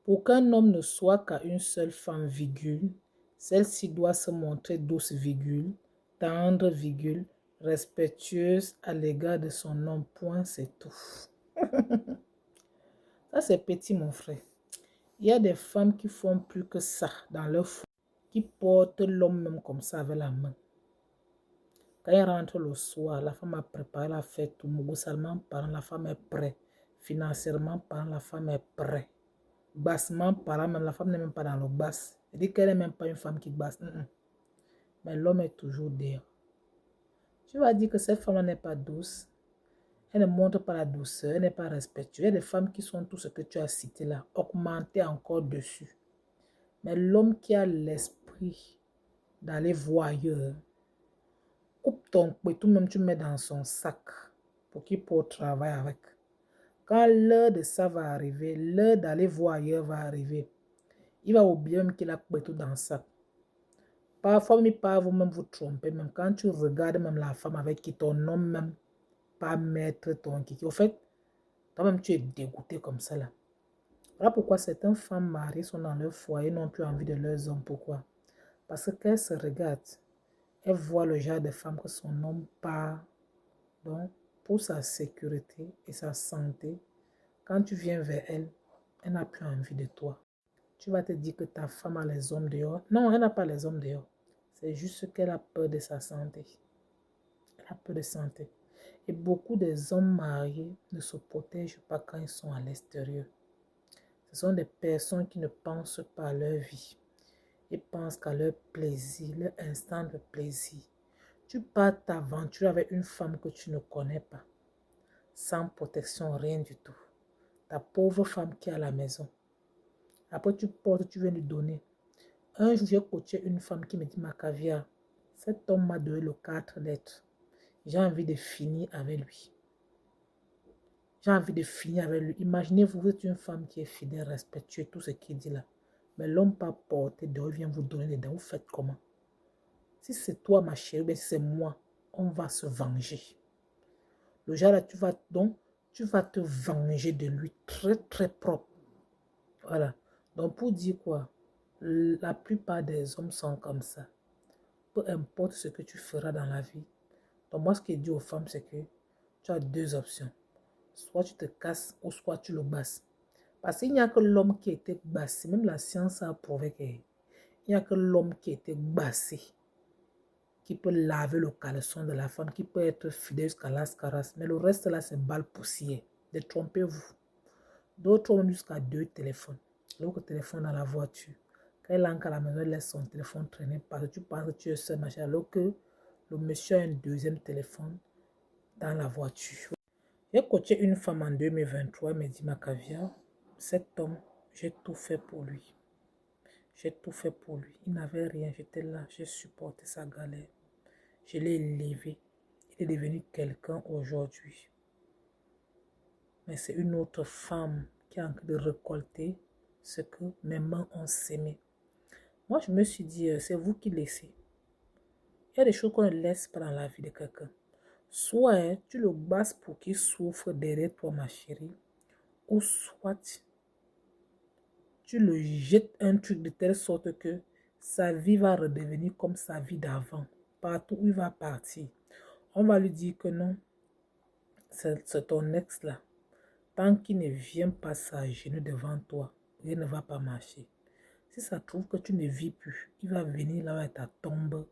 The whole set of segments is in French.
Pour qu'un homme ne soit qu'à une seule femme, virgule, celle-ci doit se montrer douce, virgule, tendre, virgule, respectueuse à l'égard de son homme. Point, c'est tout. Ça, c'est petit, mon frère. Il y a des femmes qui font plus que ça dans leur foyer, qui portent l'homme même comme ça avec la main. Quand il rentre le soir, la femme a préparé la fête, tout mougossalement parlant, la femme est prête. Financièrement parlant, la femme est prête. Bassement parlant, même la femme n'est même pas dans le basse. Elle dit qu'elle n'est même pas une femme qui basse. Mais l'homme est toujours dehors. Tu vas dire que cette femme n'est pas douce. Elle ne montre pas la douceur, elle n'est pas respectueuse. Il y a des femmes qui sont tout ce que tu as cité là, augmenter encore dessus. Mais l'homme qui a l'esprit d'aller voir ailleurs, coupe ton couille, tout même tu mets dans son sac pour qu'il puisse travailler avec. Quand l'heure de ça va arriver, l'heure d'aller voir ailleurs va arriver, il va oublier même qu'il a coué tout dans le sac. Parfois, mais pas vous-même vous tromper, même quand tu regardes même la femme avec qui ton homme même pas mettre ton kiki. Au fait, toi-même tu es dégoûté comme ça là. Voilà pourquoi certaines femmes mariées sont dans leur foyer, n'ont plus envie de leurs hommes. Pourquoi? Parce qu'elles se regardent. Elle voit le genre de femme que son homme part. Donc, pour sa sécurité et sa santé, quand tu viens vers elle, elle n'a plus envie de toi. Tu vas te dire que ta femme a les hommes dehors. Non, elle n'a pas les hommes dehors. C'est juste qu'elle a peur de sa santé. Elle a peur de santé. Et beaucoup des hommes mariés ne se protègent pas quand ils sont à l'extérieur. Ce sont des personnes qui ne pensent pas à leur vie. Ils pensent qu'à leur plaisir, leur instant de plaisir. Tu pars t'aventurer avec une femme que tu ne connais pas, sans protection, rien du tout. Ta pauvre femme qui est à la maison. Après, tu portes, tu viens lui donner. Un jour, j'ai coaché une femme qui me dit, ma caviar, cet homme m'a donné le 4 lettres. J'ai envie de finir avec lui. J'ai envie de finir avec lui. Imaginez-vous, vous êtes une femme qui est fidèle, respectueuse, tout ce qu'il dit là. Mais l'homme pas porté, il vient vous donner des dents. Vous faites comment? Si c'est toi, ma chérie, mais si c'est moi, on va se venger. Le genre là, tu vas te venger de lui très, très propre. Voilà. Donc, pour dire quoi? La plupart des hommes sont comme ça. Peu importe ce que tu feras dans la vie. Donc, moi, ce que je dis aux femmes, c'est que tu as deux options. Soit tu te casses ou soit tu le basses. Parce qu'il n'y a que l'homme qui a été bassé. Même la science a prouvé qu'il n'y a que l'homme qui a été bassé qui peut laver le caleçon de la femme, qui peut être fidèle jusqu'à l'ascaras. Mais le reste là, c'est balle poussière. Détrompez-vous. D'autres ont même jusqu'à 2 téléphones. L'autre téléphone dans la voiture. Quand il entre à la maison, il laisse son téléphone traîner parce que tu penses que tu es seul, machin. Alors que le monsieur a un deuxième téléphone dans la voiture. J'ai coaché une femme en 2023, elle m'a dit, ma caviar, cet homme, j'ai tout fait pour lui. J'ai tout fait pour lui. Il n'avait rien, j'étais là, j'ai supporté sa galère. Je l'ai élevé. Il est devenu quelqu'un aujourd'hui. Mais c'est une autre femme qui a envie de récolter ce que mes mains ont sémé. Moi, je me suis dit, c'est vous qui laissez. Il y a des choses qu'on ne laisse pas dans la vie de quelqu'un. Soit tu le basses pour qu'il souffre derrière toi, ma chérie, ou soit tu le jettes un truc de telle sorte que sa vie va redevenir comme sa vie d'avant. Partout où il va partir, on va lui dire que non, c'est ton ex là. Tant qu'il ne vient pas s'agenouiller devant toi, rien ne va pas marcher. Si ça trouve que tu ne vis plus, il va venir là à ta tombe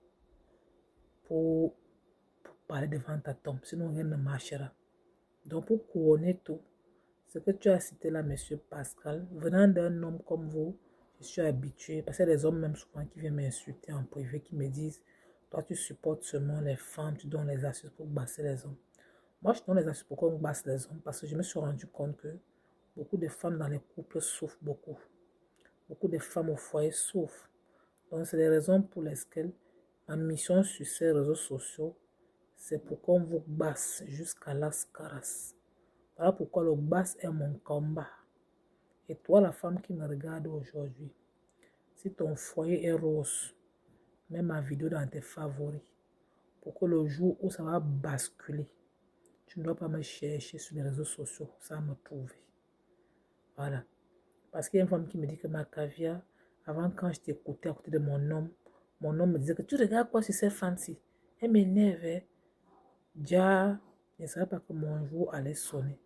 pour parler devant ta tombe. Sinon, rien ne marchera. Donc, pour couronner tout, ce que tu as cité là, monsieur Pascal, venant d'un homme comme vous, je suis habitué, parce qu'il y a des hommes même souvent qui viennent m'insulter en privé, qui me disent, toi tu supportes seulement les femmes, tu donnes les astuces pour basser les hommes. Moi, je donne les astuces pour qu'on basse les hommes, parce que je me suis rendu compte que beaucoup de femmes dans les couples souffrent beaucoup. Beaucoup de femmes au foyer souffrent. Donc, c'est les raisons pour lesquelles ma mission sur ces réseaux sociaux, c'est pour qu'on vous basse jusqu'à l'ascaras. Voilà pourquoi le basse est mon combat. Et toi, la femme qui me regarde aujourd'hui, si ton foyer est rose, mets ma vidéo dans tes favoris pour que le jour où ça va basculer, tu ne dois pas me chercher sur les réseaux sociaux, ça me trouver. Voilà. Parce qu'il y a une femme qui me dit que ma caviar, avant quand je t'écoutais à côté de mon homme me disait que tu regardes quoi sur cette femme-ci? Elle m'énervait. Déjà, je ne savais pas que mon jour allait sonner.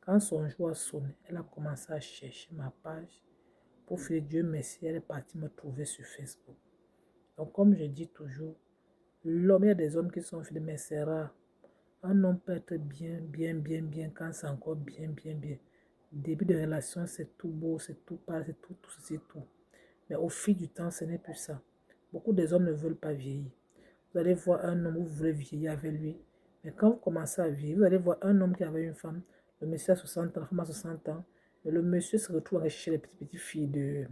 Quand son jour a sonné, elle a commencé à chercher ma page. Pour faire Dieu merci, elle est partie me trouver sur Facebook. Donc, comme je dis toujours, l'homme, il y a des hommes qui sont fidèles, mais c'est rare. Un homme peut être bien, quand c'est encore bien. Début de relation, c'est tout beau, c'est tout pâle, c'est tout ceci, tout. Mais au fil du temps, ce n'est plus ça. Beaucoup des hommes ne veulent pas vieillir. Vous allez voir un homme où vous voulez vieillir avec lui. Mais quand vous commencez à vieillir, vous allez voir un homme qui avait une femme. Le monsieur a 60 ans, la femme a 60 ans. Mais le monsieur se retrouve à chercher les petites filles de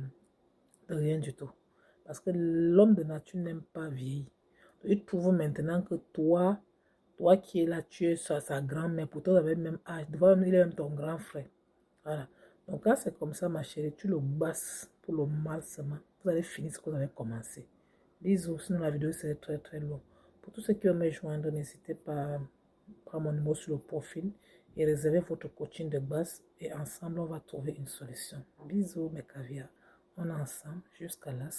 rien du tout. Parce que l'homme de nature n'aime pas vieillir. Il trouve maintenant que toi qui es là, tu es sa grand-mère, pour toi, vous avez le même âge. Devant lui, il est même ton grand frère. Voilà. Donc, quand c'est comme ça, ma chérie, tu le basses pour le mal seulement. Vous allez finir ce que vous avez commencé. Bisous, sinon la vidéo serait très longue. Pour tous ceux qui veulent me joindre, n'hésitez pas à prendre mon numéro sur le profil et réserver votre coaching de base. Et ensemble, on va trouver une solution. Bisous, mes caviars. On est ensemble jusqu'à la